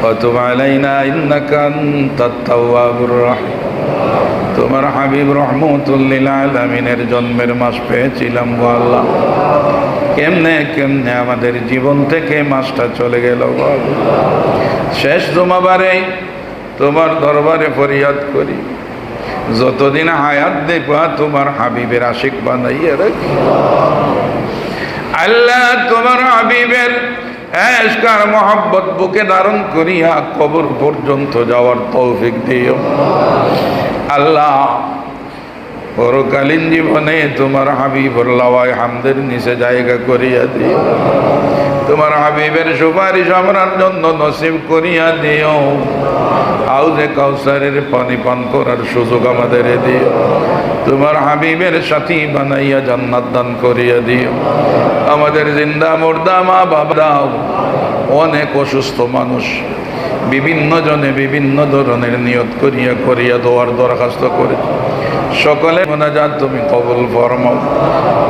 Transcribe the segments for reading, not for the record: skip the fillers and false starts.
وتب علينا إنك أنت التواب الرحيم তোমার হাবিব রহমতুল লিল আলামিনের জন্মের মাস পেয়েছিলাম গো আল্লাহ, কেমনে কেমনে আমাদের জীবন থেকে মাসটা চলে গেল গো আল্লাহ। শেষ জুমাবারে তোমার দরবারে ফরিয়াদ করি, যতদিন হায়াত দেখবা তোমার হাবিবের আশিক বানাইয়া রাখি আল্লাহ। তোমার হাবিবের এশকার মোহাব্বত বুকে ধারণ করিয়া কবর পর্যন্ত যাওয়ার তৌফিক দিও আল্লাহ। পরকালীন জীবনে তোমার হাবিবুর লাওয়ায় হামদের নিচে জায়গা করিয়া দিও, তোমার হাবিবের সুপারিশ আমরার জন্য নসিব করিয়া দিও। হাউজে কাউসারের পানি পান করার সুযোগ আমাদের দিও, তোমার হাবিবের সাথী বানাইয়া জান্নাত দান করিয়া দিও। আমাদের জিন্দা মুর্দা মা বাবারাও, অনেক অসুস্থ মানুষ, বিভিন্ন জনে বিভিন্ন ধরনের নিয়ত করিয়া করিয়া দোয়ার দরখাস্ত করে সকলে মোনাজাত তুমি কবুল ফরমাও।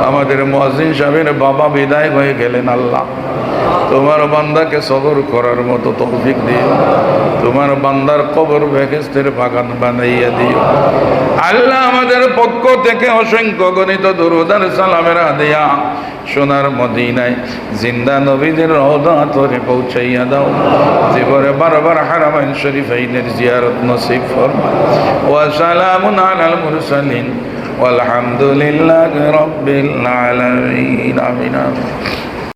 আমাদের মুয়াজ্জিন সাহেবের বাবা বিদায় হয়ে গেলেন আল্লাহ, তোমার বান্দাকে সবর করার মতো তৌফিক দিও, তোমার বান্দার কবর বেহেশতের বাগান বানাইয়া দিও আল্লাহ। আমাদের পক্ষ থেকে অসংখ্য গণিত দুরূদ আর সালামের হাদিয়া সোনার মদিনায় জিন্দা নবীদের রওজা তোরে পৌঁছাইয়া দাও। জীবনে বারবার হারামাইন শরীফাইনের জিয়ারত নসিব ফরমাও। ওয়া সালামুন আলাল মুরসালিন ওয়ালহামদুলিল্লাহি রাব্বিল আলামিন। আমিন।